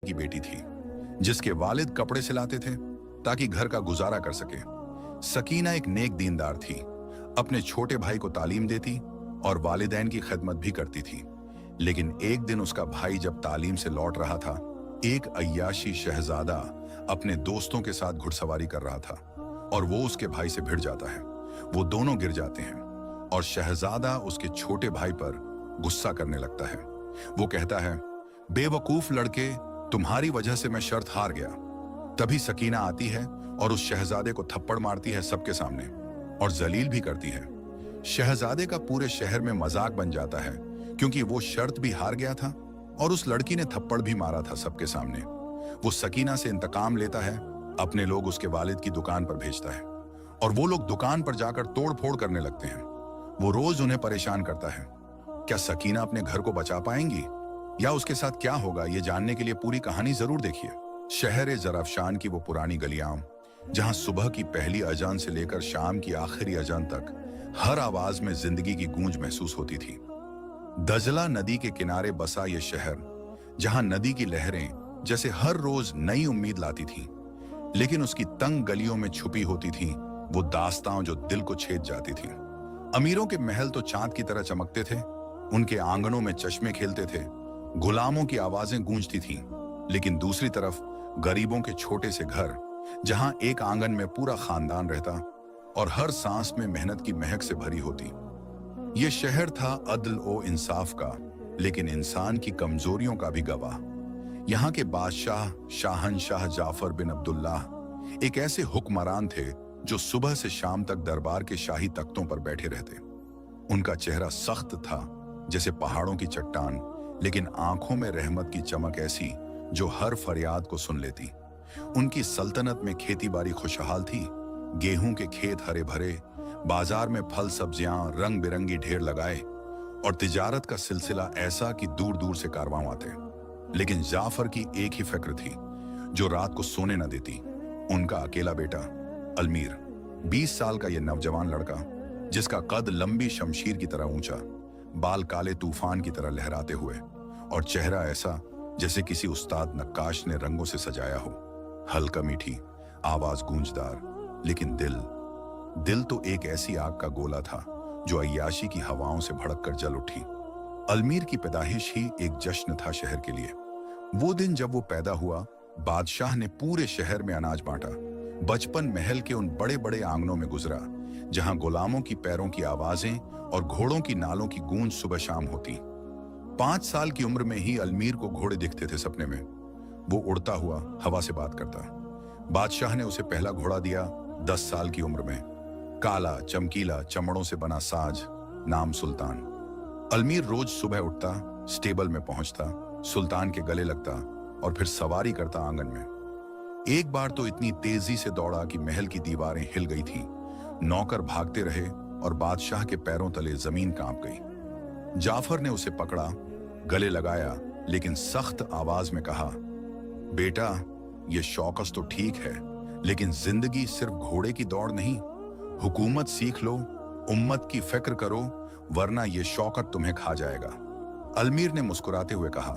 की बेटी थी, जिसके वालिद कपड़े सिलाते थे ताकि घर का गुजारा कर सके। सकीना एक नेक दीनदार थी, अपने छोटे भाई को तालीम देती और वालिदैन की खिदमत भी करती थी। लेकिन एक दिन उसका भाई जब तालीम से लौट रहा था, एक अय्याशी शहजादा अपने दोस्तों के साथ घुड़सवारी कर रहा था और वो उसके भाई से भिड़ जाता है। वो दोनों गिर जाते हैं और शहजादा उसके छोटे भाई पर गुस्सा करने लगता है। वो कहता है, बेवकूफ लड़के, तुम्हारी वजह से मैं शर्त हार गया। तभी सकीना आती है और उस शहजादे को थप्पड़ मारती है सबके सामने और जलील भी करती है। शहजादे का पूरे शहर में मजाक बन जाता है क्योंकि वो शर्त भी हार गया था और उस लड़की ने थप्पड़ भी मारा था सबके सामने। वो सकीना से इंतकाम लेता है, अपने लोग उसके वालिद की दुकान पर भेजता है और वो लोग दुकान पर जाकर तोड़ फोड़ करने लगते हैं। वो रोज उन्हें परेशान करता है। क्या सकीना अपने घर को बचा पाएंगी या उसके साथ क्या होगा, ये जानने के लिए पूरी कहानी जरूर देखिए। शहर ज़रफ़शान की वो पुरानी गलियां, जहां सुबह की पहली अजान से लेकर शाम की आखिरी अजान तक हर आवाज में जिंदगी की गूंज महसूस होती थी। दजला नदी के किनारे बसा ये शहर, जहां नदी की लहरें जैसे हर रोज नई उम्मीद लाती थीं, लेकिन उसकी तंग गलियों में छुपी होती थी वो दास्तां जो दिल को छेद जाती थी। अमीरों के महल तो चांद की तरह चमकते थे, उनके आंगनों में चश्मे खेलते थे, गुलामों की आवाजें गूंजती थीं। लेकिन दूसरी तरफ गरीबों के छोटे से घर, जहां एक आंगन में पूरा खानदान रहता और हर सांस में मेहनत की महक से भरी होती। यह शहर था अदल ओ इंसाफ का, लेकिन इंसान की कमजोरियों का भी गवाह। यहाँ के बादशाह शाहनशाह जाफर बिन अब्दुल्लाह एक ऐसे हुक्मरान थे जो सुबह से शाम तक दरबार के शाही तख्तों पर बैठे रहते। उनका चेहरा सख्त था जैसे पहाड़ों की चट्टान, लेकिन आंखों में रहमत की चमक ऐसी जो हर फरियाद को सुन लेती। उनकी सल्तनत में खेती-बाड़ी खुशहाल थी, गेहूं के खेत हरे भरे, बाजार में फल सब्जियां रंग बिरंगी ढेर लगाए और तिजारत का सिलसिला ऐसा कि दूर दूर से कारवां आते। लेकिन जाफर की एक ही फिक्र थी जो रात को सोने न देती, उनका अकेला बेटा अलमीर। 20 साल का यह नौजवान लड़का, जिसका कद लंबी शमशीर की तरह ऊंचा, बाल काले तूफान की तरह लहराते हुए और चेहरा ऐसा जैसे किसी उस्ताद नक्काश ने रंगों से सजाया हो। हल्का मीठी आवाज गूंजदार, लेकिन दिल तो एक ऐसी आग का गोला था जो अय्याशी की हवाओं से भड़क कर जल उठी। अलमीर की पैदाइश ही एक जश्न था शहर के लिए। वो दिन जब वो पैदा हुआ, बादशाह ने पूरे शहर में अनाज बांटा। बचपन महल के उन बड़े बड़े आंगनों में गुजरा जहां गुलामों की पैरों की आवाजें और घोड़ों की नालों की गूंज सुबह शाम होती। 5 साल की उम्र में ही अलमीर को घोड़े दिखते थे सपने में। वो उड़ता हुआ हवा से बात करता। बादशाह ने उसे पहला घोड़ा दिया 10 साल की उम्र में, काला चमकीला चमड़ों से बना साज, नाम सुल्तान। अलमीर रोज सुबह उठता, स्टेबल में पहुंचता, सुल्तान के गले लगता और फिर सवारी करता आंगन में। एक बार तो इतनी तेजी से दौड़ा कि महल की दीवारें हिल गई थीं। नौकर भागते रहे और बादशाह के पैरों तले जमीन कांप गई। जाफर ने उसे पकड़ा, गले लगाया, लेकिन सख्त आवाज में कहा, बेटा, ये शौकस तो ठीक है, लेकिन जिंदगी सिर्फ घोड़े की दौड़ नहीं। हुकूमत सीख लो, उम्मत की फिक्र करो, वरना ये शौकत तुम्हें खा जाएगा। अलमीर ने मुस्कुराते हुए कहा,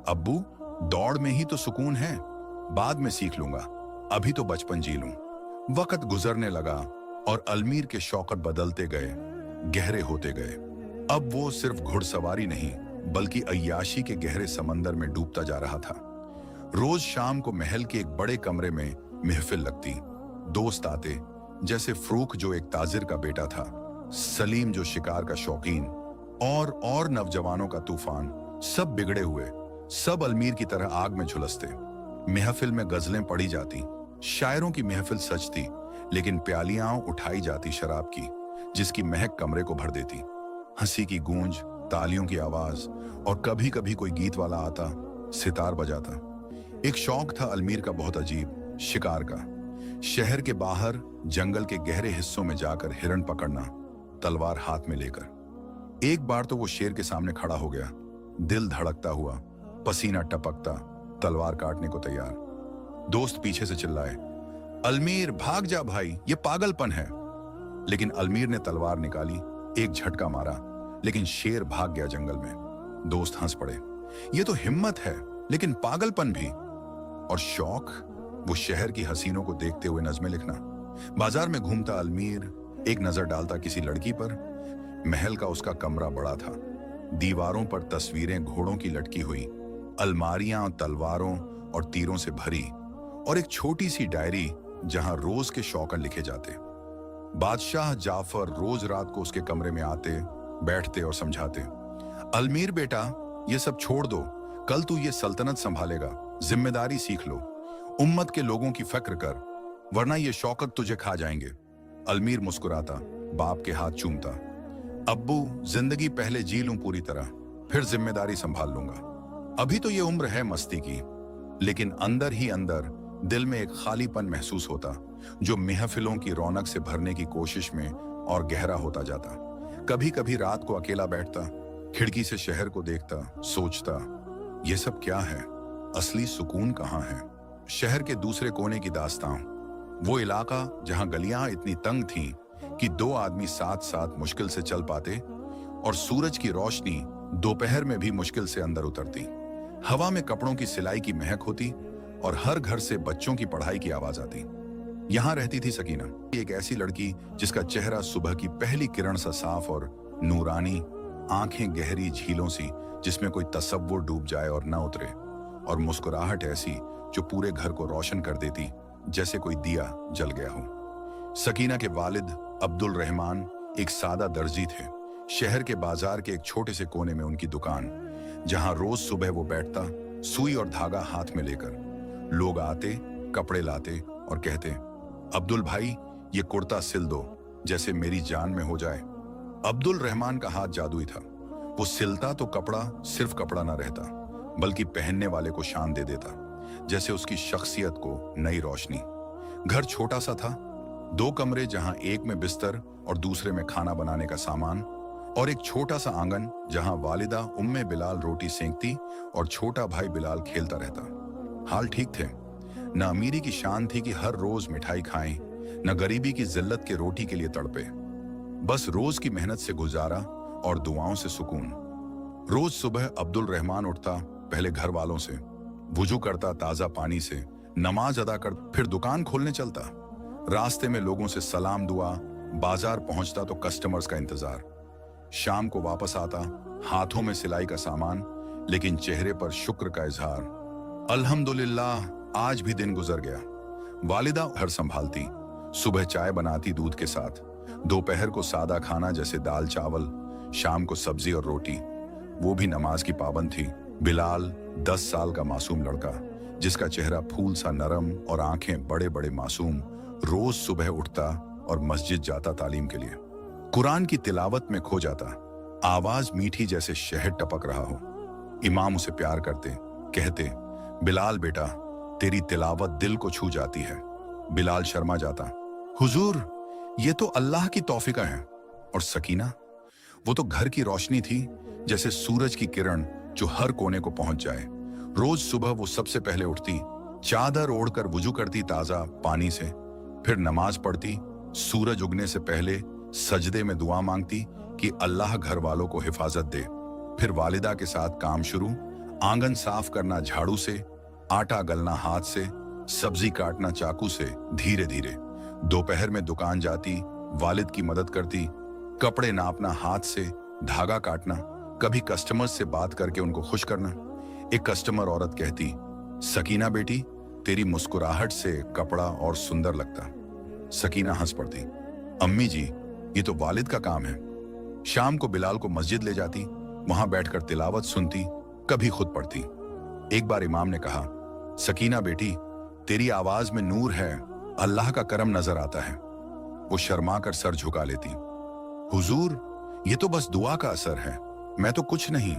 अब्बू, दौड़ में ही तो सुकून है, बाद में सीख लूंगा, अभी तो बचपन जी लूं। वक्त गुजरने लगा और अलमीर के शौकत बदलते गए, गहरे होते गए। अब वो सिर्फ घुड़सवारी नहीं, बल्कि अय्याशी के गहरे समंदर में डूबता जा रहा था। रोज शाम को महल के एक बड़े कमरे में महफिल लगती। दोस्त आते, जैसे फरूक जो एक ताजिर का बेटा था, सलीम जो शिकार का शौकीन, और नौजवानों का तूफान। सब बिगड़े हुए, सब अलमीर की तरह आग में झुलसते। महफिल में गजलें पढ़ी जाती, शायरों की महफिल सजती, लेकिन प्यालियां उठाई जाती शराब की, जिसकी महक कमरे को भर देती। हंसी की गूंज, तालियों की आवाज और कभी कभी कोई गीत वाला आता, सितार बजाता। एक शौक था अलमीर का बहुत अजीब, शिकार का। शहर के बाहर जंगल के गहरे हिस्सों में जाकर हिरण पकड़ना, तलवार हाथ में लेकर। एक बार तो वो शेर के सामने खड़ा हो गया, दिल धड़कता हुआ, पसीना टपकता, तलवार काटने को तैयार। दोस्त पीछे से चिल्लाए, अलमीर भाग जा भाई, ये पागलपन है। लेकिन अलमीर ने तलवार निकाली, एक झटका मारा, लेकिन शेर भाग गया जंगल में। दोस्त हंस पड़े, ये तो हिम्मत है, लेकिन पागलपन भी और शौक, वो शहर की हसीनों को देखते हुए नज़में लिखना। बाजार में घूमता अलमीर एक नजर डालता किसी लड़की पर। महल का उसका कमरा बड़ा था, दीवारों पर तस्वीरें घोड़ों की लटकी हुई, अलमारियां तलवारों और तीरों से भरी, और एक छोटी सी डायरी जहां रोज के शौकन लिखे जाते। बादशाह जाफर रोज रात को उसके कमरे में आते, बैठते और समझाते, अलमीर बेटा, ये सब छोड़ दो, कल तू ये सल्तनत संभालेगा, जिम्मेदारी सीख लो, उम्मत के लोगों की फिक्र कर, वरना ये शौकत तुझे खा जाएंगे। अलमीर मुस्कुराता, बाप के हाथ चूमता, अब्बू जिंदगी पहले जी लूं पूरी तरह, फिर जिम्मेदारी संभाल लूंगा। अभी तो ये उम्र है मस्ती की, लेकिन अंदर ही अंदर दिल में एक खालीपन महसूस होता, जो महफिलों की रौनक से भरने की कोशिश में और गहरा होता जाता। कभी कभी रात को अकेला बैठता, खिड़की से शहर को देखता, सोचता, ये सब क्या है, असली सुकून कहाँ है? शहर के दूसरे कोने की दास्तां, वो इलाका जहां गलियां इतनी तंग थीं कि दो आदमी साथ साथ मुश्किल से चल पाते, और सूरज की रोशनी दोपहर में भी मुश्किल से अंदर उतरती। हवा में कपड़ों की सिलाई की महक होती और हर घर से बच्चों की पढ़ाई की आवाज आती। यहां रहती थी सकीना, एक ऐसी लड़की जिसका चेहरा सुबह की पहली किरण सा साफ और नूरानी, आंखें गहरी झीलों सी जिसमें कोई तसव्वुर डूब जाए और न उतरे, और मुस्कुराहट ऐसी जो पूरे घर को रोशन कर देती, जैसे कोई दिया जल गया हो। सकीना के वालिद अब्दुल रहमान एक सादा दर्जी थे। शहर के बाजार के एक छोटे से कोने में उनकी दुकान, जहां रोज सुबह वो बैठता, सुई और धागा हाथ में लेकर। लोग आते, कपड़े लाते और कहते, अब्दुल भाई, ये कुर्ता सिल दो, जैसे मेरी जान में हो जाए। अब्दुल रहमान का हाथ जादुई था। वो सिलता तो कपड़ा सिर्फ कपड़ा ना रहता, बल्कि पहनने वाले को शान दे देता, जैसे उसकी शख्सियत को नई रोशनी। घर छोटा सा था, 2 कमरे, जहां एक में बिस्तर और दूसरे में खाना बनाने का सामान, और एक छोटा सा आंगन जहां वालिदा उम्मे बिलाल रोटी सेंकती और छोटा भाई बिलाल खेलता रहता। हाल ठीक थे, न अमीरी की शान थी कि हर रोज मिठाई खाएं, न गरीबी की जिल्लत के रोटी के लिए तड़पे। बस रोज की मेहनत से गुजारा और दुआओं से सुकून। रोज सुबह अब्दुल रहमान उठता, पहले घर वालों से, वुजू करता ताजा पानी से, नमाज अदा कर, फिर दुकान खोलने चलता। रास्ते में लोगों से सलाम दुआ, बाजार पहुंचता तो कस्टमर्स का इंतजार। शाम को वापस आता, हाथों में सिलाई का सामान, लेकिन चेहरे पर शुक्र का इजहार। अल्हम्दुलिल्लाह, आज भी दिन गुजर गया। वालिदा घर संभालती, सुबह चाय बनाती दूध के साथ, दोपहर को सादा खाना जैसे दाल चावल, शाम को सब्जी और रोटी। वो भी नमाज की पाबंद थी। बिलाल 10 साल का मासूम लड़का, जिसका चेहरा फूल सा नरम और आंखें बड़े बड़े मासूम, रोज सुबह उठता और मस्जिद जाता तालीम के लिए। कुरान की तिलावत में खो जाता, आवाज मीठी जैसे शहद टपक रहा हो। इमाम उसे प्यार करते, कहते, बिलाल बेटा, तेरी तिलावत दिल को छू जाती है। बिलाल शर्मा जाता, हुजूर, ये तो अल्लाह की तौफीका है। और सकीना, वो तो घर की रोशनी थी, जैसे सूरज की किरण जो हर कोने को पहुंच जाए। रोज सुबह वो सबसे पहले उठती, चादर ओढ़कर वुजू करती ताजा पानी से, फिर नमाज पढ़ती, सूरज उगने से पहले सजदे में दुआ मांगती कि अल्लाह घर वालों को हिफाजत दे। फिर वालिदा के साथ काम शुरू, आंगन साफ करना झाड़ू से, आटा गलना हाथ से, सब्जी काटना चाकू से, धीरे धीरे। दोपहर में दुकान जाती, वालिद की मदद करती, कपड़े नापना हाथ से, धागा काटना, कभी कस्टमर से बात करके उनको खुश करना। एक कस्टमर औरत कहती, सकीना बेटी, तेरी मुस्कुराहट से कपड़ा और सुंदर लगता। सकीना हंस पड़ती, अम्मी जी, ये तो वालिद का काम है। शाम को बिलाल को मस्जिद ले जाती, वहां बैठकर तिलावत सुनती, कभी खुद पढ़ती। एक बार इमाम ने कहा, सकीना बेटी, तेरी आवाज में नूर है, अल्लाह का करम नजर आता है। वो शर्मा कर सर झुका लेती, हुजूर, ये तो बस दुआ का असर है, मैं तो कुछ नहीं।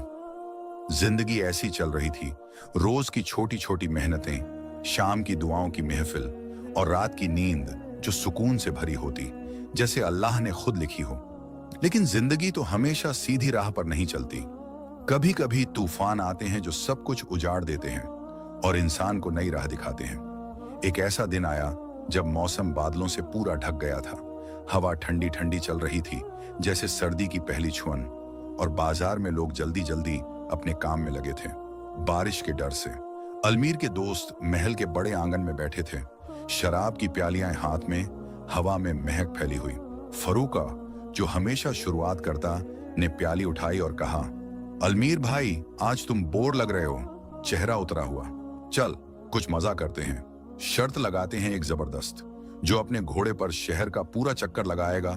जिंदगी ऐसी चल रही थी, रोज की छोटी छोटी मेहनतें, शाम की दुआओं की महफिल और रात की नींद जो सुकून से भरी होती, जैसे अल्लाह ने खुद लिखी हो। लेकिन जिंदगी तो हमेशा सीधी राह पर नहीं चलती। कभी कभी तूफान आते हैं जो सब कुछ उजाड़ देते हैं और इंसान को नई राह दिखाते हैं। एक ऐसा दिन आया जब मौसम बादलों से पूरा ढक गया था। हवा ठंडी ठंडी चल रही थी, जैसे सर्दी की पहली छुअन, और बाजार में लोग जल्दी जल्दी अपने काम में लगे थे। बारिश के डर से। अलमीर के दोस्त महल के बड़े आंगन में बैठे थे, शराब की प्यालियां हाथ में, हवा में महक फैली हुई। फरूका, जो हमेशा शुरुआत करता, ने प्याली उठाई और कहा, अलमीर भाई, आज तुम बोर लग रहे हो। चेहरा उतरा हुआ। चल कुछ मजा करते हैं। शर्त लगाते हैं एक जबरदस्त। जो अपने घोड़े पर शहर का पूरा चक्कर लगाएगा,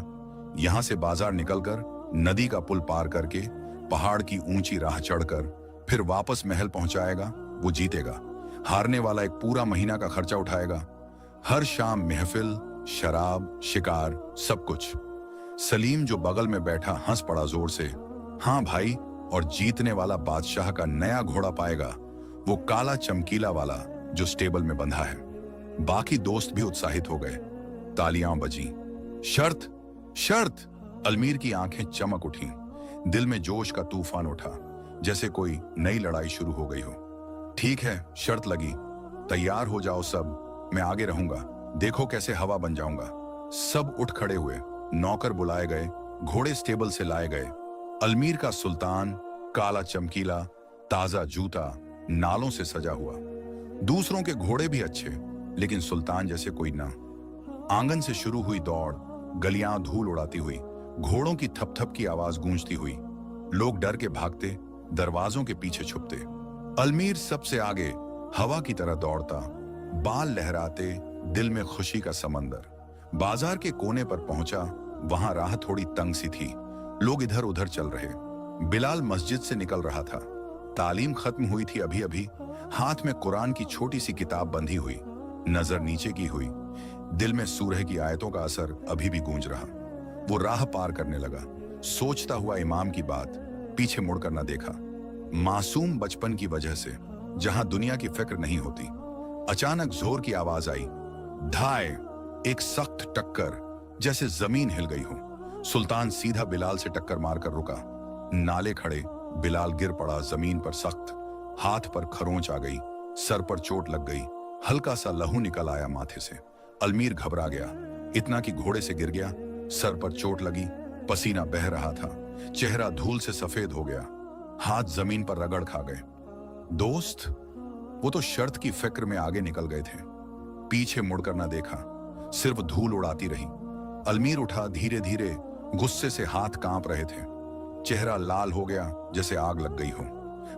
यहां से बाजार निकलकर, नदी का पुल पार करके, पहाड़ की ऊंची राह चढ़कर फिर वापस महल पहुंचाएगा, वो जीतेगा। हारने वाला एक पूरा महीना का खर्चा उठाएगा। हर शाम महफिल, शराब, शिकार, सब कुछ। सलीम, जो बगल में बैठा, हंस पड़ा जोर से। हाँ भाई, और जीतने वाला बादशाह का नया घोड़ा पाएगा, वो काला चमकीला वाला जो स्टेबल में बंधा है। बाकी दोस्त भी उत्साहित हो गए। तालियां बजी। शर्त, शर्त! अलमीर की आंखें चमक उठी। दिल में जोश का तूफान उठा, जैसे कोई नई लड़ाई शुरू हो गई हो। ठीक है, शर्त लगी। तैयार हो जाओ सब, मैं आगे रहूंगा। देखो कैसे हवा बन जाऊंगा। सब उठ खड़े हुए। नौकर बुलाए गए, घोड़े स्टेबल से लाए गए। अलमीर का सुल्तान, काला चमकीला, ताजा जूता, नालों से सजा हुआ। दूसरों के घोड़े भी अच्छे, लेकिन सुल्तान जैसे कोई ना। आंगन से शुरू हुई दौड़, गलियां धूल उड़ाती हुई, घोड़ों की थपथप की आवाज गूंजती हुई। लोग डर के भागते, दरवाजों के पीछे छुपते। अलमीर सबसे आगे, हवा की तरह दौड़ता, बाल लहराते, दिल में खुशी का समंदर। बाजार के कोने पर पहुंचा। वहां राह थोड़ी तंग सी थी, लोग इधर उधर चल रहे। बिलाल मस्जिद से निकल रहा था। तालीम खत्म हुई थी अभी अभी। हाथ में कुरान की छोटी सी किताब बंधी हुई, नजर नीचे की हुई। दिल में सूरह की आयतों का असर अभी भी गूंज रहा। वो राह पार करने लगा, सोचता हुआ इमाम की बात। पीछे मुड़कर न देखा। मासूम बचपन की वजह से, जहां दुनिया की फिक्र नहीं होती। अचानक जोर की आवाज आई। धाय! एक सख्त टक्कर, जैसे जमीन हिल गई हो। सुल्तान सीधा बिलाल से टक्कर मारकर रुका। नाले खड़े। बिलाल गिर पड़ा जमीन पर सख्त। हाथ पर खरोंच आ गई, सर पर चोट लग गई, हल्का सा लहू निकल आया माथे से। अलमीर घबरा गया, इतना कि घोड़े से गिर गया। सर पर चोट लगी, पसीना बह रहा था, चेहरा धूल से सफेद हो गया, हाथ जमीन पर रगड़ खा गए। दोस्त, वो तो शर्त की फिक्र में आगे निकल गए थे। पीछे मुड़कर ना देखा, सिर्फ धूल उड़ाती रही। अलमीर उठा धीरे धीरे, गुस्से से हाथ कांप रहे थे। चेहरा लाल हो गया, जैसे आग लग गई हो।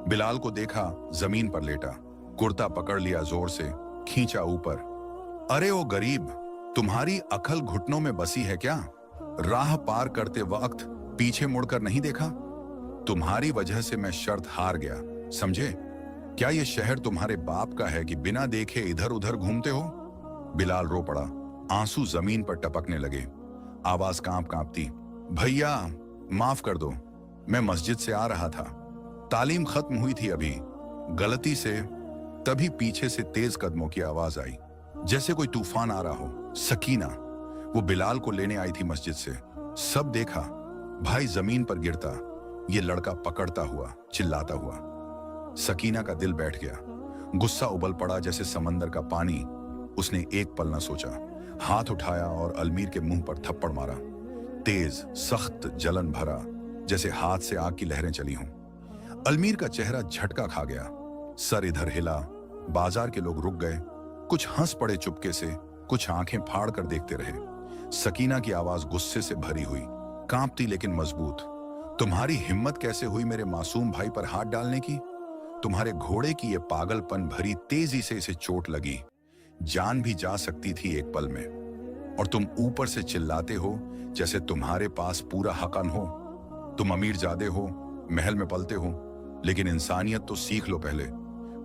बिलाल को देखा, जमीन पर लेटा, कुर्ता पकड़ लिया जोर से, खींचा ऊपर। अरे ओ गरीब, तुम्हारी अकल घुटनों में बसी है क्या? राह पार करते वक्त पीछे मुड़कर नहीं देखा? तुम्हारी वजह से मैं शर्त हार गया, समझे? क्या ये शहर तुम्हारे बाप का है कि बिना देखे इधर उधर घूमते हो? बिलाल रो पड़ा, आंसू जमीन पर टपकने लगे, आवाज कांप कांपती। भैया माफ कर दो, मैं मस्जिद से आ रहा था, तालीम खत्म हुई थी अभी, गलती से। तभी पीछे से तेज कदमों की आवाज आई, जैसे कोई तूफान आ रहा हो। सकीना, वो बिलाल को लेने आई थी मस्जिद से। सब देखा, भाई जमीन पर गिरता, ये लड़का पकड़ता हुआ, चिल्लाता हुआ। सकीना का दिल बैठ गया, गुस्सा उबल पड़ा जैसे समंदर का पानी। उसने एक पल न सोचा, हाथ उठाया और अलमीर के मुंह पर थप्पड़ मारा। तेज, सख्त, जलन भरा, जैसे हाथ से आग की लहरें चली हों। अलमीर का चेहरा झटका खा गया, सर इधर हिला। बाजार के लोग रुक गए, कुछ हंस पड़े चुपके से, कुछ आंखें फाड़ कर देखते रहे। सकीना की आवाज गुस्से से भरी हुई, कांपती लेकिन मजबूत। तुम्हारी हिम्मत कैसे हुई मेरे मासूम भाई पर हाथ डालने की? तुम्हारे घोड़े की ये पागलपन भरी तेजी से इसे चोट लगी, जान भी जा सकती थी एक पल में। और तुम ऊपर से चिल्लाते हो जैसे तुम्हारे पास पूरा हकन हो। तुम अमीर जादे हो, महल में पलते हो, लेकिन इंसानियत तो सीख लो पहले।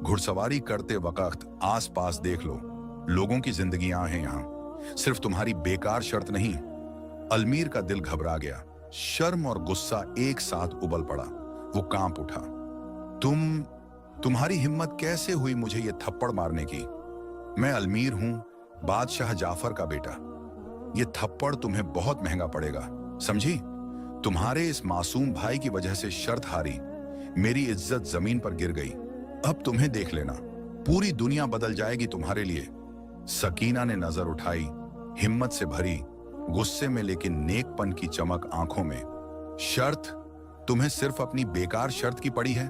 घुड़सवारी करते वक्त आस पास देख लो, लोगों की जिंदगियां हैं यहाँ, सिर्फ तुम्हारी बेकार शर्त नहीं। अलमीर का दिल घबरा गया, शर्म और गुस्सा एक साथ उबल पड़ा। वो कांप उठा। तुम्हारी हिम्मत कैसे हुई मुझे ये थप्पड़ मारने की? मैं अलमीर हूं, बादशाह जाफर का बेटा। ये थप्पड़ तुम्हें बहुत महंगा पड़ेगा, समझी? तुम्हारे इस मासूम भाई की वजह से शर्त हारी, मेरी इज्जत जमीन पर गिर गई। अब तुम्हें देख लेना, पूरी दुनिया बदल जाएगी तुम्हारे लिए। सकीना ने नजर उठाई, हिम्मत से भरी, गुस्से में लेकिन नेकपन की चमक आंखों में। शर्त? तुम्हें सिर्फ अपनी बेकार शर्त की पड़ी है?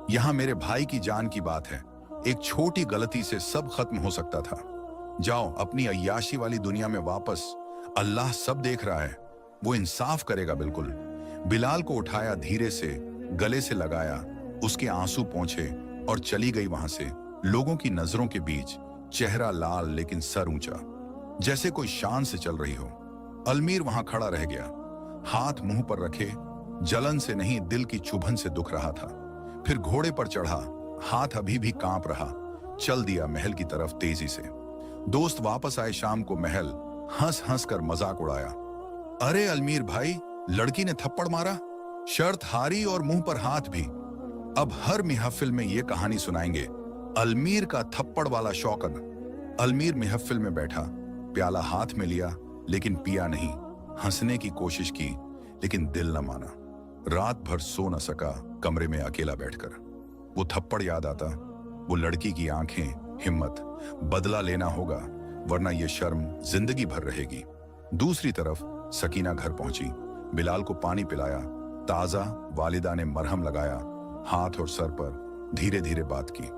यहाँ मेरे भाई की जान की बात है। एक छोटी गलती से सब खत्म हो सकता था। जाओ अपनी अय्याशी वाली दुनिया में वापस। अल्लाह सब देख रहा है, वो इंसाफ करेगा बिल्कुल। बिलाल को उठाया, धीरे से गले से लगाया, उसके आंसू पोंछे और चली गई वहां से। लोगों की नजरों के बीच, चेहरा लाल लेकिन सर ऊंचा, जैसे कोई शान से चल रही हो। अलमीर वहां खड़ा रह गया, हाथ मुंह पर रखे, जलन से नहीं दिल की चुभन से दुख रहा था। फिर घोड़े पर चढ़ा, हाथ अभी भी कांप रहा, चल दिया महल की तरफ तेजी से। दोस्त वापस आए शाम को महल, हंस हंस कर मजाक उड़ाया। अरे अलमीर भाई, लड़की ने थप्पड़ मारा, शर्त हारी और मुंह पर हाथ भी। अब हर महफिल में ये कहानी सुनाएंगे, अलमीर का थप्पड़ वाला शौकन। अलमीर महफिल में बैठा, प्याला हाथ में लिया लेकिन पिया नहीं। हंसने की कोशिश की लेकिन दिल न माना। रात भर सो न सका कमरे में अकेला बैठकर। वो थप्पड़ याद आता, वो लड़की की आंखें, हिम्मत। बदला लेना होगा वरना ये शर्म जिंदगी भर रहेगी। दूसरी तरफ सकीना घर पहुंची, बिलाल को पानी पिलाया, ताजा वालिदा ने मरहम लगाया, हाथ और सर पर धीरे धीरे बात की।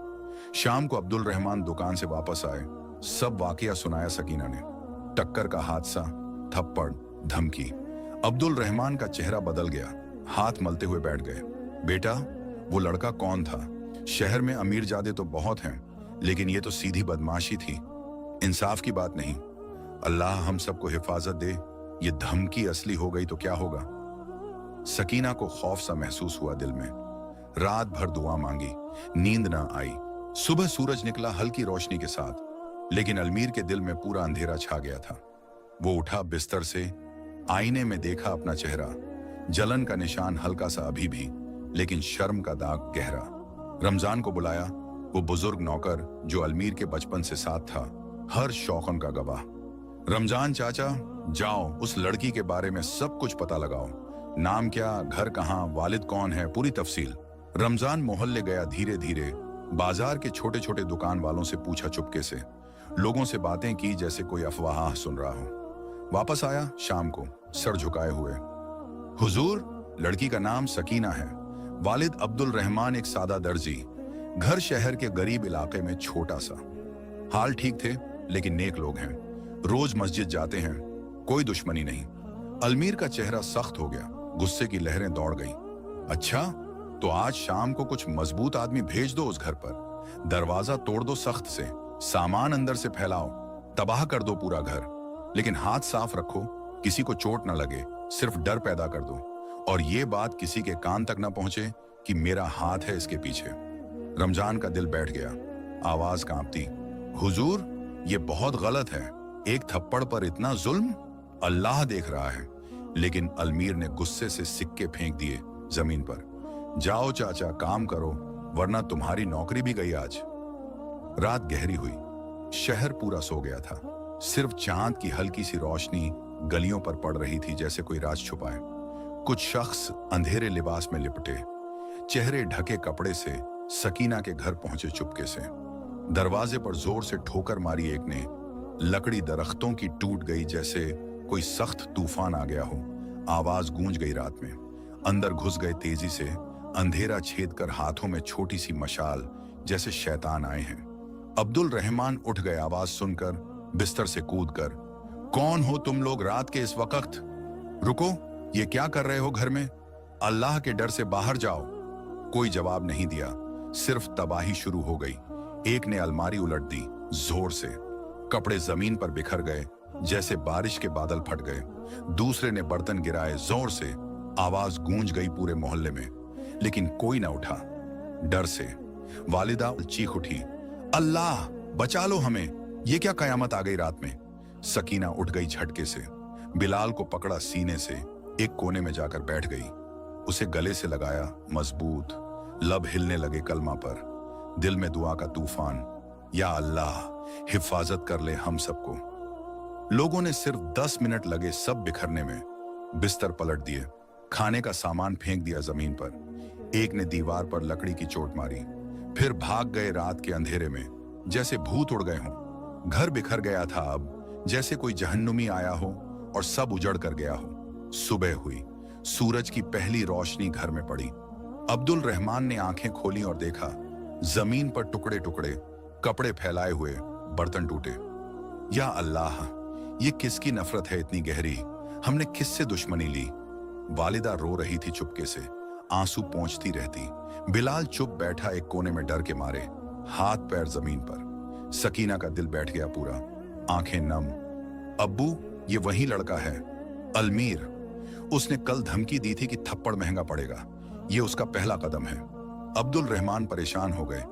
शाम को अब्दुल रहमान दुकान से वापस आए, सब वाकया सुनाया सकीना ने। टक्कर का हादसा, थप्पड़, धमकी। अब्दुल रहमान का चेहरा बदल गया, हाथ मलते हुए बैठ गए। बेटा, वो लड़का कौन था? शहर में अमीरजादे तो बहुत हैं, लेकिन ये तो सीधी बदमाशी थी। इंसाफ की बात नहीं। अल्लाह हम सबको हिफाजत दे। ये धमकी असली हो गई तो क्या होगा? सकीना को खौफ सा महसूस हुआ दिल में। रात भर दुआ मांगी, नींद ना आई। सुबह सूरज निकला हल्की रोशनी के साथ, लेकिन अलमीर के दिल में पूरा अंधेरा छा गया था। वो उठा बिस्तर से, आईने में देखा अपना चेहरा, जलन का निशान हल्का सा अभी भी, लेकिन शर्म का दाग गहरा। रमजान को बुलाया, वो बुजुर्ग नौकर जो अलमीर के बचपन से साथ था, हर शौकन का गवाह। रमजान चाचा, जाओ उस लड़की के बारे में सब कुछ पता लगाओ। नाम क्या, घर कहाँ, वालिद कौन है, पूरी तफसील। रमजान मोहल्ले गया धीरे धीरे, बाजार के छोटे छोटे दुकान वालों से पूछा चुपके से, लोगों से बातें की जैसे कोई अफवाह सुन रहा हो। वापस आया शाम को, सर झुकाए हुए। हुजूर, लड़की का नाम सकीना है, वालिद अब्दुल रहमान एक सादा दर्जी, घर शहर के गरीब इलाके में छोटा सा। हाल ठीक थे लेकिन नेक लोग हैं, रोज मस्जिद जाते हैं, कोई दुश्मनी नहीं। अलमीर का चेहरा सख्त हो गया, गुस्से की लहरें दौड़ गईं। अच्छा, तो आज शाम को कुछ मजबूत आदमी भेज दो उस घर पर, दरवाजा तोड़ दो सख्त से, सामान अंदर से फैलाओ, तबाह कर दो पूरा घर, लेकिन हाथ साफ रखो, किसी को चोट न लगे, सिर्फ डर पैदा कर दो, और ये बात किसी के कान तक न पहुंचे कि मेरा हाथ है इसके पीछे। रमजान का दिल बैठ गया, आवाज कांपती, हुजूर, ये बहुत गलत है, एक थप्पड़ पर इतना जुल्म, अल्लाह देख रहा है। लेकिन अलमीर ने गुस्से से सिक्के फेंक दिए जमीन पर। जाओ चाचा, काम करो, वरना तुम्हारी नौकरी भी गई आज। रात गहरी हुई, शहर पूरा सो गया था, सिर्फ चांद की हल्की सी रोशनी गलियों पर पड़ रही थी जैसे कोई राज छुपाए। कुछ शख्स अंधेरे लिबास में लिपटे, चेहरे ढके कपड़े से सकीना के घर पहुंचे चुपके से। दरवाजे पर जोर से ठोकर मारी एक ने, लकड़ी दरख्तों की टूट गई जैसे कोई सख्त तूफान आ गया हो। आवाज गूंज गई रात में, अंदर घुस गए तेजी से, अंधेरा छेद कर हाथों में छोटी सी मशाल जैसे शैतान आए हैं। अब्दुल रहमान उठ गए आवाज सुनकर, बिस्तर से कूद कर। कौन हो तुम लोग रात के इस वक्त? रुको, ये क्या कर रहे हो घर में? अल्लाह के डर से बाहर जाओ। कोई जवाब नहीं दिया, सिर्फ तबाही शुरू हो गई। एक ने अलमारी उलट दी जोर से, कपड़े जमीन पर बिखर गए जैसे बारिश के बादल फट गए। दूसरे ने बर्तन गिराए जोर से, आवाज गूंज गई पूरे मोहल्ले में, लेकिन कोई ना उठा। डर से वालिदा चीख उठी, अल्लाह बचा लो हमें, ये क्या कयामत आ गई रात में। सकीना उठ गई झटके से, बिलाल को पकड़ा सीने से, एक कोने में जाकर बैठ गई, उसे गले से लगाया मजबूत, लब हिलने लगे कलमा पर, दिल में दुआ का तूफान, या अल्लाह हिफाजत कर ले हम सबको। लोगों ने सिर्फ 10 मिनट लगे सब बिखरने में। बिस्तर पलट दिए, खाने का सामान फेंक दिया जमीन पर, एक ने दीवार पर लकड़ी की चोट मारी, फिर भाग गए रात के अंधेरे में जैसे भूत उड़ गए हों। घर बिखर गया था अब, जैसे कोई जहन्नुमी आया हो और सब उजड़ कर गया हो। सुबह हुई, सूरज की पहली रोशनी घर में पड़ी। अब्दुल रहमान ने आंखें खोली और देखा जमीन पर टुकड़े टुकड़े कपड़े फैलाए हुए बर्तन टूटे। या अल्लाह, ये किसकी नफरत है इतनी गहरी? हमने किससे दुश्मनी ली? वालिदा रो रही थी चुपके से, आंसू पोंछती रहती। बिलाल चुप बैठा एक कोने में डर के मारे, हाथ पैर जमीन पर। सकीना का दिल बैठ गया पूरा, आंखें नम। अब्बू, ये वही लड़का है, अलमीर। उसने कल धमकी दी थी कि थप्पड़ महंगा पड़ेगा। ये उसका पहला कदम है। अब्दुल रहमान परेशान हो गए,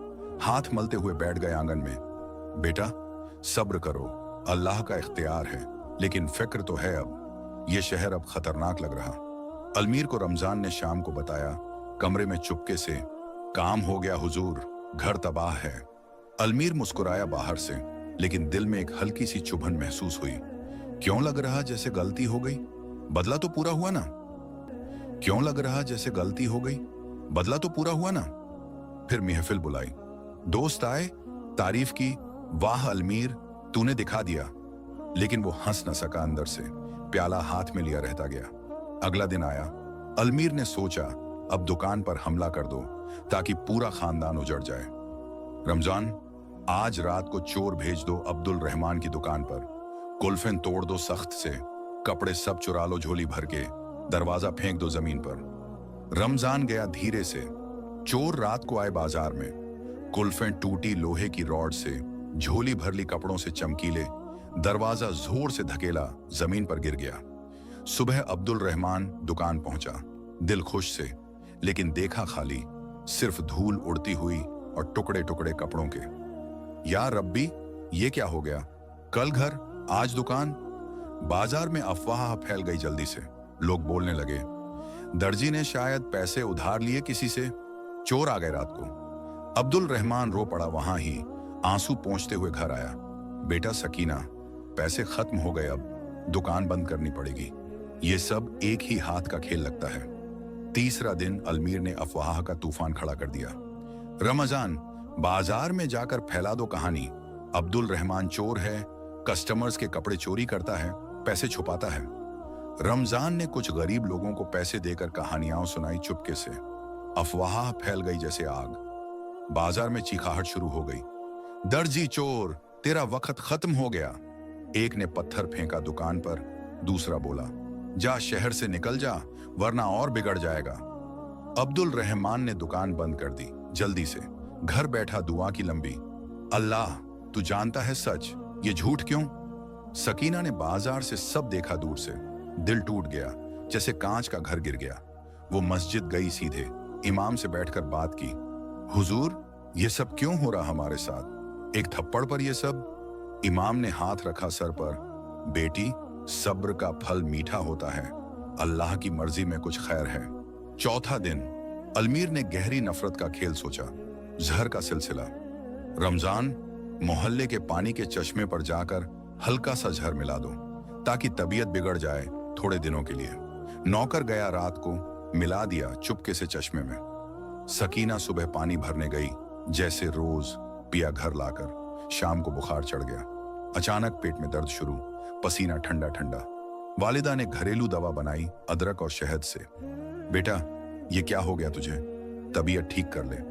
हाथ मलते हुए बैठ गए आंगन में। बेटा, सब्र करो, अल्लाह का इख्तियार है, लेकिन फिक्र तो है अब। ये शहर अब खतरनाक लग रहा। अलमीर को रमजान ने शाम को बताया, कमरे में चुपके से, काम हो गया हुजूर, घर तबाह है। अलमीर मुस्कुराया बाहर से, लेकिन दिल में एक हल्की सी चुभन महसूस हुई। क्यों लग रहा जैसे गलती हो गई? बदला तो पूरा हुआ ना? क्यों लग रहा जैसे गलती हो गई? बदला तो पूरा हुआ ना? फिर महफिल बुलाई, दोस्त आए, तारीफ की, वाह अलमीर, तूने दिखा दिया। लेकिन वो हंस न सका अंदर से, प्याला हाथ में लिया रहता गया। अगला दिन आया। अलमीर ने सोचा, अब दुकान पर हमला कर दो ताकि पूरा खानदान उजड़ जाए। रमजान, आज रात को चोर भेज दो अब्दुल रहमान की दुकान पर। कुल्फें तोड़ दो सख्त से, कपड़े सब चुरा लो झोली भर के, दरवाजा फेंक दो जमीन पर। रमजान गया धीरे से। चोर रात को आए बाजार में, कुल्फें टूटी लोहे की रॉड से, झोली भरली कपड़ों से चमकीले। दरवाजा जोर से धकेला, जमीन पर गिर गया। सुबह अब्दुल रहमान दुकान पहुंचा, दिल खुश से, लेकिन देखा खाली, सिर्फ धूल उड़ती हुई और टुकड़े टुकड़े कपड़ों के। या रब्बी, ये क्या हो गया? कल घर, आज दुकान। बाजार में अफवाह फैल गई जल्दी से। लोग बोलने लगे, दर्जी ने शायद पैसे उधार लिए किसी से, चोर आ गए रात को। अब्दुल रहमान रो पड़ा वहां ही, आंसू पोंछते हुए घर आया। बेटा सकीना, पैसे खत्म हो गए, अब दुकान बंद करनी पड़ेगी। ये सब एक ही हाथ का खेल लगता है। तीसरा दिन अलमीर ने अफवाह का तूफान खड़ा कर दिया। रमजान, बाजार में जाकर फैला दो कहानी, अब्दुल रहमान चोर है, कस्टमर्स के कपड़े चोरी करता है, पैसे छुपाता है। रमजान ने कुछ गरीब लोगों को पैसे देकर कहानियां सुनाई चुपके से। अफवाह फैल गई जैसे आग। बाजार में चीखाहट शुरू हो गई, दर्जी चोर, तेरा वक्त खत्म हो गया। एक ने पत्थर फेंका दुकान पर, दूसरा बोला, जा शहर से निकल जा, वरना और बिगड़ जाएगा। अब्दुल रहमान ने दुकान बंद कर दी जल्दी से। घर बैठा दुआ की लंबी, अल्लाह तू जानता है सच, ये झूठ क्यों? सकीना ने बाजार से सब देखा दूर से, दिल टूट गया, जैसे कांच का घर गिर गया। वो मस्जिद गई सीधे, इमाम से बैठकर बात की, हुजूर, ये सब क्यों हो रहा हमारे साथ? एक थप्पड़ पर ये सब? इमाम ने हाथ रखा सर पर, बेटी, सब्र का फल मीठा होता है, अल्लाह की मर्जी में कुछ खैर है। चौथा दिन, अलमीर ने गहरी नफरत का खेल सोचा। जहर का सिलसिला। रमजान, मोहल्ले के पानी के चश्मे पर जाकर हल्का सा जहर मिला दो, ताकि तबीयत बिगड़ जाए थोड़े दिनों के लिए। नौकर गया रात को, मिला दिया चुपके से चश्मे में। सकीना सुबह पानी भरने गई, जैसे रोज, पिया घर लाकर। शाम को बुखार चढ़ गया, अचानक पेट में दर्द शुरू, पसीना ठंडा ठंडा। वालिदा ने घरेलू दवा बनाई, अदरक और शहद से। बेटा, ये क्या हो गया तुझे? तबीयत ठीक कर ले।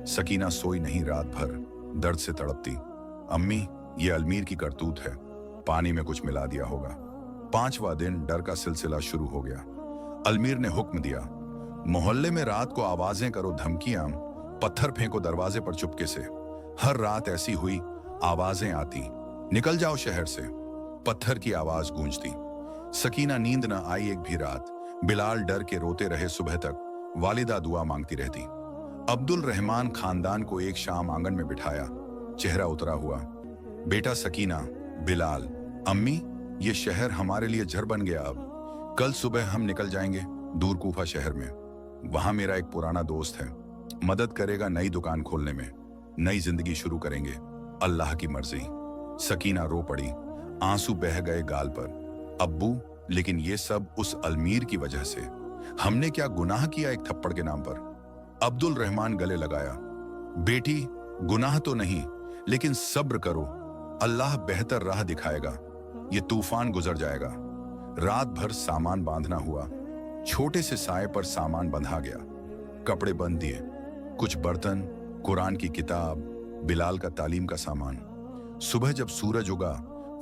सकीना सोई नहीं रात भर, दर्द से तड़पती। अम्मी, ये अलमीर की करतूत है, पानी में कुछ मिला दिया होगा। पांचवा दिन डर का सिलसिला शुरू हो गया। अलमीर ने हुक्म दिया, मोहल्ले में रात को आवाजें करो, धमकियां, पत्थर फेंको दरवाजे पर चुपके से। हर रात ऐसी हुई, आवाजें आती, निकल जाओ शहर से। पत्थर की आवाज गूंजती। सकीना नींद न आई एक भी रात। बिलाल डर के रोते रहे सुबह तक। वालिदा दुआ मांगती रहती। अब्दुल रहमान खानदान को एक शाम आंगन में बिठाया, चेहरा उतरा हुआ। बेटा सकीना, बिलाल, अम्मी, ये शहर हमारे लिए जहर बन गया। अब कल सुबह हम निकल जाएंगे दूर कूफा शहर में। वहां मेरा एक पुराना दोस्त है, मदद करेगा नई दुकान खोलने में। नई जिंदगी शुरू करेंगे, अल्लाह की मर्जी। सकीना रो पड़ी, आंसू बह गए गाल पर। अब्बू, लेकिन ये सब उस अलमीर की वजह से। हमने क्या गुनाह किया एक थप्पड़ के नाम पर? अब्दुल रहमान गले लगाया, बेटी, गुनाह तो नहीं, लेकिन सब्र करो, अल्लाह बेहतर राह दिखाएगा। ये तूफान गुजर जाएगा। रात भर सामान बांधना हुआ। छोटे से साए पर सामान बंधा गया। कपड़े बंद दिए, कुछ बर्तन, कुरान की किताब, बिलाल का तालीम का सामान। सुबह जब सूरज उगा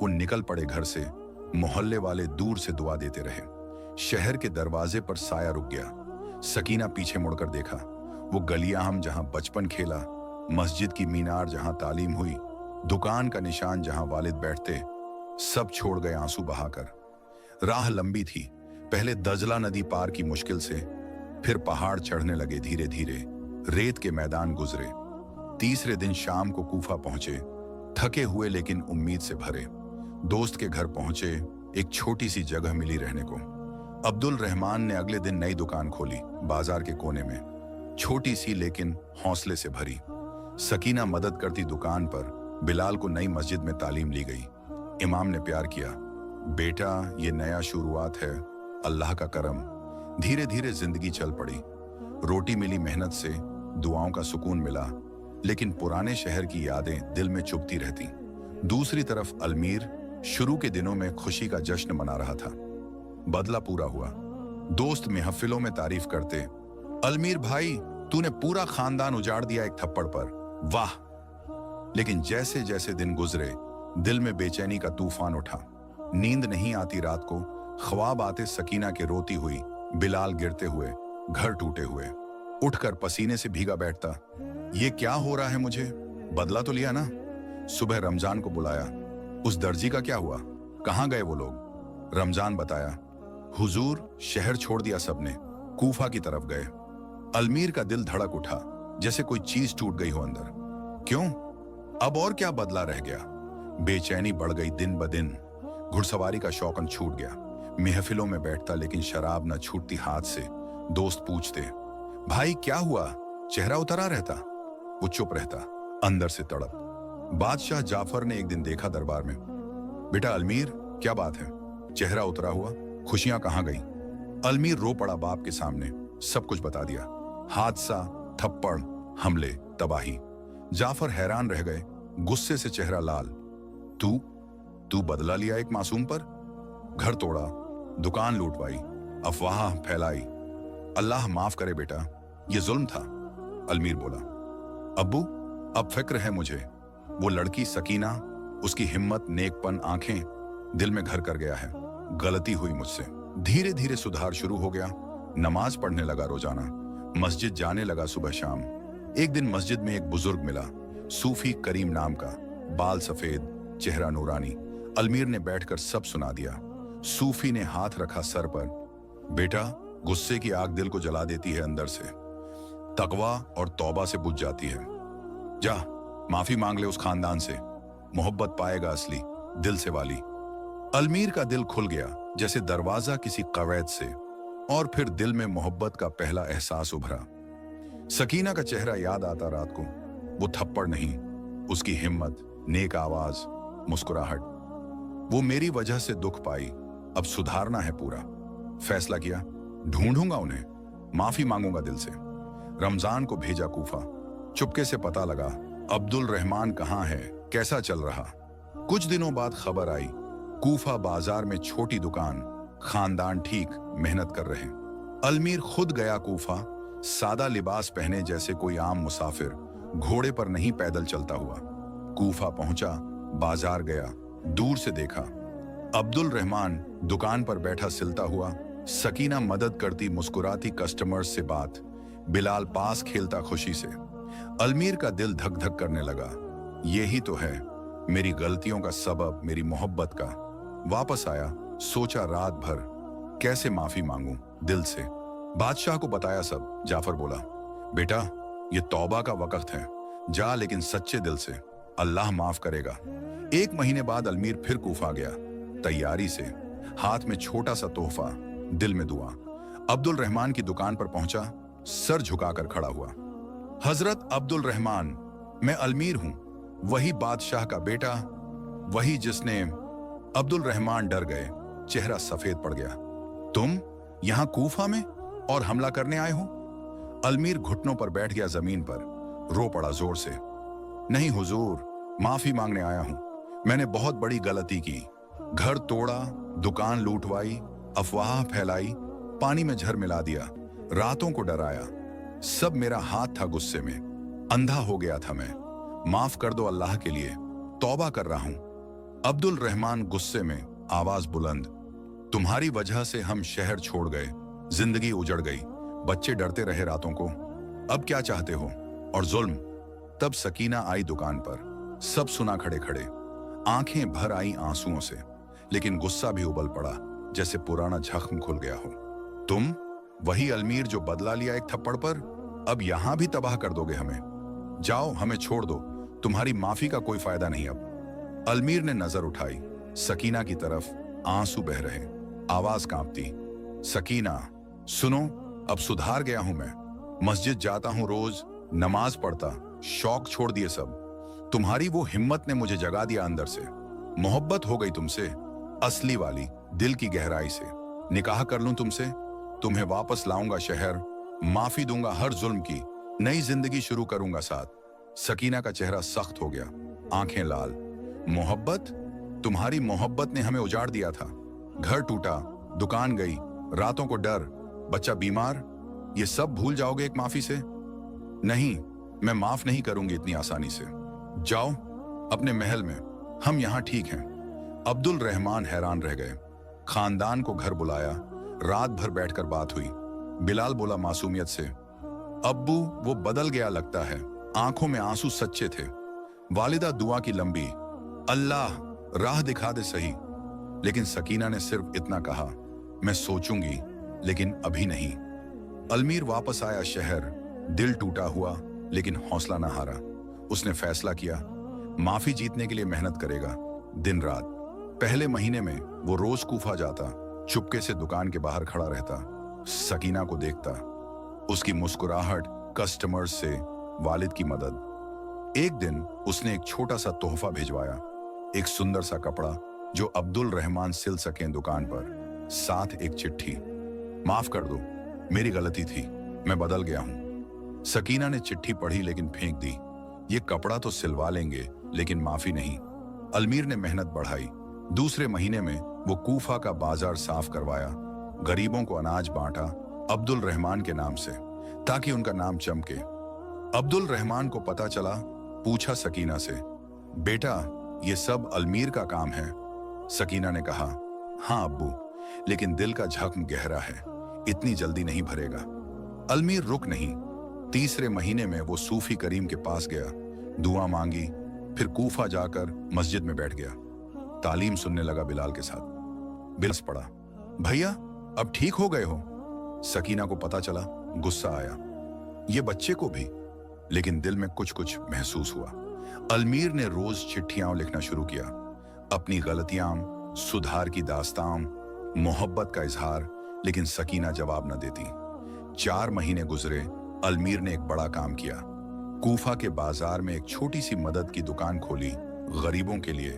वो निकल पड़े घर से। मोहल्ले वाले दूर से दुआ देते रहे। शहर के दरवाजे पर साया रुक गया। सकीना पीछे मुड़कर देखा। वो गलियां हम जहां बचपन खेला, मस्जिद की मीनार जहां तालीम हुई, दुकान का निशान जहां वालिद बैठते, सब छोड़ गए आंसू बहाकर। राह लंबी थी। पहले दजला नदी पार की मुश्किल से, फिर पहाड़ चढ़ने लगे धीरे धीरे। रेत के मैदान गुजरे। तीसरे दिन शाम को कूफा पहुंचे, थके हुए लेकिन उम्मीद से भरे। दोस्त के घर पहुंचे। एक छोटी सी जगह मिली रहने को। अब्दुल रहमान ने अगले दिन नई दुकान खोली, बाजार के कोने में, छोटी सी लेकिन हौसले से भरी। सकीना मदद करती दुकान पर। बिलाल को नई मस्जिद में तालीम ली गई। इमाम ने प्यार किया, बेटा ये नया शुरुआत है, अल्लाह का करम। धीरे धीरे जिंदगी चल पड़ी। रोटी मिली मेहनत से, दुआओं का सुकून मिला, लेकिन पुराने शहर की यादें दिल में चुभती रहती। दूसरी तरफ अल्मीर शुरू के दिनों में खुशी का जश्न मना रहा था। बदला पूरा हुआ। दोस्त महफिलों में तारीफ करते, अल्मीर भाई तूने पूरा खानदान उजाड़ दिया एक थप्पड़ पर, वाह। लेकिन जैसे जैसे दिन गुजरे दिल में बेचैनी का तूफान उठा। नींद नहीं आती रात को। ख्वाब आते सकीना के रोती हुई, बिलाल गिरते हुए, घर टूटे हुए। उठकर पसीने से भीगा बैठता। ये क्या हो रहा है मुझे? बदला तो लिया ना। सुबह रमजान को बुलाया। उस दर्जी का क्या हुआ? कहाँ गए वो लोग? रमजान बताया, हुजूर शहर छोड़ दिया सबने, कूफा की तरफ गए। अल्मीर का दिल धड़क उठा, जैसे कोई चीज टूट गई हो अंदर। क्यों? अब और क्या बदला रह गया? बेचैनी बढ़ गई दिन ब दिन। घुड़सवारी का शौकन छूट गया। महफिलों में बैठता लेकिन शराब न छूटती हाथ से। दोस्त पूछते, भाई क्या हुआ? चेहरा उतरा रहता। वो चुप रहता, अंदर से तड़प। बादशाह जाफर ने एक दिन देखा दरबार में, बेटा अल्मीर क्या बात है? चेहरा उतरा हुआ, खुशियां कहां गई? अल्मीर रो पड़ा बाप के सामने, सब कुछ बता दिया। हादसा, थप्पड़, हमले, तबाही। जाफर हैरान रह गए, गुस्से से चेहरा लाल। तू बदला लिया एक मासूम पर? घर तोड़ा, दुकान लूटवाई, अफवाह फैलाई। अल्लाह माफ करे बेटा, ये जुल्म था। अल्मीर बोला, अब्बू अब फिक्र है मुझे। वो लड़की सकीना, उसकी हिम्मत, नेकपन, आंखें, दिल में घर कर गया है। गलती हुई मुझसे। धीरे धीरे सुधार शुरू हो गया। नमाज पढ़ने लगा रोजाना, मस्जिद जाने लगा सुबह शाम। एक दिन मस्जिद में एक बुजुर्ग मिला, सूफी करीम नाम का, बाल सफेद, चेहरा नूरानी। अल्मीर ने बैठकर सब सुना दिया। सूफी ने हाथ रखा सर पर, बेटा गुस्से की आग दिल को जला देती है अंदर से, तकवा और तौबा से बुझ जाती है। जा माफी मांग ले उस खानदान से, मोहब्बत पाएगा असली, दिल से वाली। अल्मीर का दिल खुल गया जैसे दरवाजा किसी कवैद से, और फिर दिल में मोहब्बत का पहला एहसास उभरा। सकीना का चेहरा याद आता रात को। वो थप्पड़ नहीं, उसकी हिम्मत, नेक आवाज, मुस्कुराहट। वो मेरी वजह से दुख पाई, अब सुधारना है पूरा। फैसला किया, ढूंढूंगा उन्हें, माफी मांगूंगा दिल से। रमजान को भेजा कूफा। चुपके से पता लगा अब्दुल रहमान कहाँ है, कैसा चल रहा। कुछ दिनों बाद खबर आई, कूफा बाजार में छोटी दुकान, खानदान ठीक, मेहनत कर रहे। अल्मीर खुद गया कूफा, सादा लिबास पहने जैसे कोई आम मुसाफिर, घोड़े पर नहीं पैदल चलता हुआ। कूफा पहुंचा, बाजार गया, दूर से देखा अब्दुल रहमान दुकान पर बैठा सिलता हुआ, सकीना मदद करती मुस्कुराती कस्टमर्स से बात, बिलाल पास खेलता खुशी से। अल्मीर का दिल धक धक करने लगा। यही तो है मेरी गलतियों का सबब, मेरी मोहब्बत का। वापस आया, सोचा रात भर कैसे माफी मांगूं दिल से। बादशाह को बताया सब। जाफर बोला, बेटा ये तौबा का वक्त है, जा लेकिन सच्चे दिल से, अल्लाह माफ करेगा। एक महीने बाद अल्मीर फिर कूफा गया, तैयारी से, हाथ में छोटा सा तोहफा, दिल में दुआ। अब्दुल रहमान की दुकान पर पहुंचा, सर झुकाकर खड़ा हुआ। हजरत अब्दुल रहमान, मैं अल्मीर हूं, वही बादशाह का बेटा, वही जिसने। अब्दुल रहमान डर गए, चेहरा सफेद पड़ गया। तुम यहां कूफा में और हमला करने आए हो? अल्मीर घुटनों पर बैठ गया जमीन पर, रो पड़ा जोर से। नहीं हुजूर, माफी मांगने आया हूं, मैंने बहुत बड़ी गलती की। घर तोड़ा, दुकान लूटवाई, अफवाह फैलाई, पानी में झर मिला दिया, रातों को डराया। सब मेरा हाथ था गुस्से में, अंधा हो गया था मैं। माफ कर दो अल्लाह के लिए, तौबा कर रहा हूं। अब्दुल रहमान गुस्से में, आवाज बुलंद, तुम्हारी वजह से हम शहर छोड़ गए, जिंदगी उजड़ गई, बच्चे डरते रहे रातों को, अब क्या चाहते हो? और जुल्म। तब सकीना आई दुकान पर, सब सुना खड़े खड़े, आंखें भर आई आंसुओं से, लेकिन गुस्सा भी उबल पड़ा जैसे पुराना जख्म खुल गया हो। तुम वही अलमीर जो बदला लिया एक थप्पड़ पर, अब यहां भी तबाह कर दोगे हमें? जाओ, हमें छोड़ दो, तुम्हारी माफी का कोई फायदा नहीं अब। अलमीर ने नजर उठाई, सकीना की तरफ, आंसू बह रहे, आवाज कांपती, सकीना सुनो, अब सुधार गया हूं मैं, मस्जिद जाता हूं रोज, नमाज पढ़ता, शौक छोड़ दिए सब। तुम्हारी वो हिम्मत ने मुझे जगा दिया अंदर से, मोहब्बत हो गई तुमसे, असली वाली, दिल की गहराई से। निकाह कर लूं तुमसे, तुम्हें वापस लाऊंगा शहर, माफी दूंगा हर जुल्म की, नई जिंदगी शुरू करूंगा साथ। सकीना का चेहरा सख्त हो गया, आंखें लाल। मोहब्बत? तुम्हारी मोहब्बत ने हमें उजाड़ दिया था, घर टूटा, दुकान गई, रातों को डर, बच्चा बीमार, ये सब भूल जाओगे एक माफी से? नहीं, मैं माफ नहीं करूंगी इतनी आसानी से। जाओ अपने महल में, हम यहां ठीक हैं। अब्दुल रहमान हैरान रह गए। खानदान को घर बुलाया, रात भर बैठकर बात हुई। बिलाल बोला मासूमियत से, अब्बू वो बदल गया लगता है। आंखों में आंसू सच्चे थे। वालिदा दुआ की लंबी, अल्लाह राह दिखा दे सही। लेकिन सकीना ने सिर्फ इतना कहा, मैं सोचूंगी, लेकिन अभी नहीं। अलमीर वापस आया शहर, दिल टूटा हुआ लेकिन हौसला न हारा। उसने फैसला किया, माफी जीतने के लिए मेहनत करेगा दिन रात। पहले महीने में वो रोज कूफा जाता, चुपके से दुकान के बाहर खड़ा रहता, सकीना को देखता, उसकी मुस्कुराहट, कस्टमर्स से, वालिद की मदद। एक दिन उसने एक छोटा सा तोहफा भिजवाया, एक सुंदर सा कपड़ा जो अब्दुल रहमान सिल सकें दुकान पर, साथ एक चिट्ठी, माफ कर दो, मेरी गलती थी, मैं बदल गया हूं। सकीना ने चिट्ठी पढ़ी लेकिन फेंक दी। ये कपड़ा तो सिलवा लेंगे लेकिन माफी नहीं। अलमीर ने मेहनत बढ़ाई। दूसरे महीने में वो कूफा का बाजार साफ करवाया, गरीबों को अनाज बांटा अब्दुल रहमान के नाम से, ताकि उनका नाम चमके। अब्दुल रहमान को पता चला, पूछा सकीना से, बेटा ये सब अलमीर का काम है? सकीना ने कहा, हाँ अब्बू, लेकिन दिल का जख्म गहरा है, इतनी जल्दी नहीं भरेगा। अलमीर रुक नहीं। तीसरे महीने में वो सूफी करीम के पास गया, दुआ मांगी, फिर कूफा जाकर मस्जिद में बैठ गया। तालीम सुनने लगा बिलाल के साथ। बिलाल पड़ा, भैया अब ठीक हो गए हो? सकीना को पता चला, गुस्सा आया, ये बच्चे को भी। लेकिन दिल में कुछ कुछ महसूस हुआ। अलमीर ने रोज चिट्ठियां लिखना शुरू किया, अपनी गलतियां, सुधार की दास्तां, मोहब्बत का इजहार, लेकिन सकीना जवाब न देती। 4 महीने गुजरे। अलमीर ने एक बड़ा काम किया, कूफा के बाजार में एक छोटी सी मदद की दुकान खोली, गरीबों के लिए,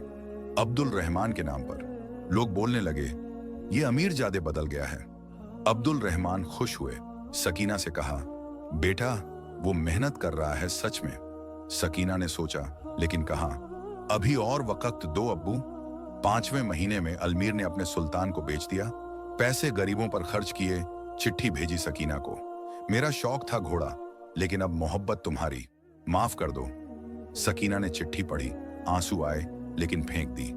अब्दुल रहमान के नाम पर। लोग बोलने लगे, ये अमीर जादे बदल गया है। अब्दुल रहमान खुश हुए। सकीना से कहा, बेटा वो मेहनत कर रहा है सच में। सकीना ने सोचा, लेकिन कहा, अभी और वक्त दो अब्बू। 5वें महीने में अलमीर ने अपने सुल्तान को बेच दिया, पैसे गरीबों पर खर्च किए। चिट्ठी भेजी सकीना को, मेरा शौक था घोड़ा, लेकिन अब मोहब्बत तुम्हारी, माफ कर दो। सकीना ने चिट्ठी पढ़ी, आंसू आए लेकिन फेंक दी।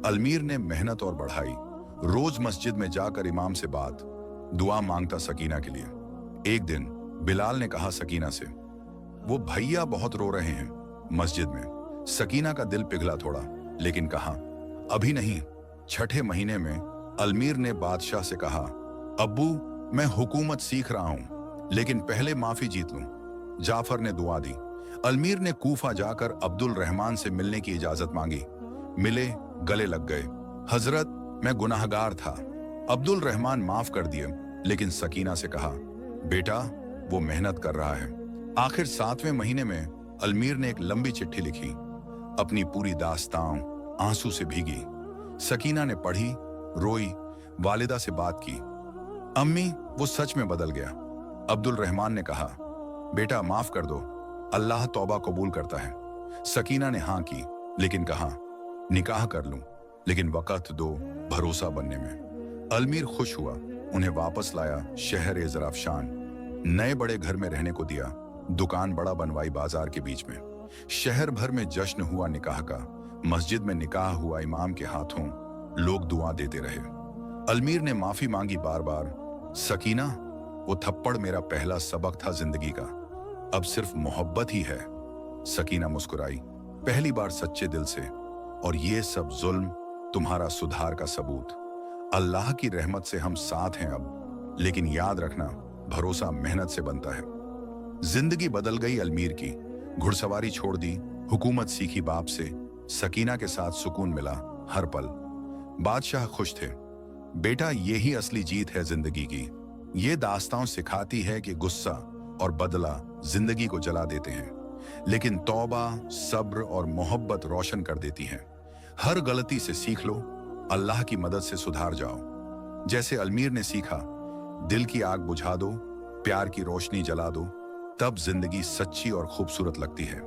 अलमीर ने मेहनत और बढ़ाई, रोज मस्जिद में जाकर इमाम से बात, दुआ मांगता सकीना के लिए। एक दिन बिलाल ने कहा सकीना से, वो भैया बहुत रो रहे हैं मस्जिद में। सकीना का दिल पिघला थोड़ा, लेकिन कहा, अभी नहीं। 6ठे महीने में अलमीर ने बादशाह से कहा, अब्बू मैं हुकूमत सीख रहा हूं, लेकिन पहले माफी जीत लूं। जाफर ने दुआ दी। अलमीर ने कूफा जाकर अब्दुल रहमान से मिलने की इजाजत मांगी। मिले, गले लग गए। हजरत मैं गुनाहगार था, अब्दुल रहमान माफ कर दिए। लेकिन सकीना से कहा, बेटा वो मेहनत कर रहा है। आखिर 7वें महीने में अलमीर ने एक लंबी चिट्ठी लिखी, अपनी पूरी दास्तां आंसू से भीगी। सकीना ने पढ़ी, रोई, वालिदा से बात की, अम्मी वो सच में बदल गया। अब्दुल रहमान ने कहा, बेटा माफ कर दो, अल्लाह तौबा कबूल करता है। सकीना ने हाँ की, लेकिन कहा, निकाह कर लूं, लेकिन वक़्त दो भरोसा बनने में। अलमीर खुश हुआ, उन्हें वापस लाया शहर ए ज़राफ़शान। नए बड़े घर में रहने को दिया, दुकान बड़ा बनवाई बाजार के बीच में। शहर भर में जश्न हुआ निकाह का, मस्जिद में निकाह हुआ इमाम के हाथों, लोग दुआ देते रहे। अलमीर ने माफी मांगी बार बार। सकीना, वो थप्पड़ मेरा पहला सबक था जिंदगी का, अब सिर्फ मोहब्बत ही है। सकीना मुस्कुराई, पहली बार सच्चे दिल से। और ये सब जुल्म तुम्हारा सुधार का सबूत। अल्लाह की रहमत से हम साथ हैं अब, लेकिन याद रखना, भरोसा मेहनत से बनता है। जिंदगी बदल गई अलमीर की, घुड़सवारी छोड़ दी, हुकूमत सीखी बाप से, सकीना के साथ सुकून मिला हर पल। बादशाह खुश थे। बेटा, यही असली जीत है जिंदगी की। ये दास्तां सिखाती है कि गुस्सा और बदला जिंदगी को जला देते हैं, लेकिन तौबा, सब्र और मोहब्बत रोशन कर देती हैं। हर गलती से सीख लो, अल्लाह की मदद से सुधार जाओ। जैसे अलमीर ने सीखा, दिल की आग बुझा दो, प्यार की रोशनी जला दो, तब जिंदगी सच्ची और खूबसूरत लगती है।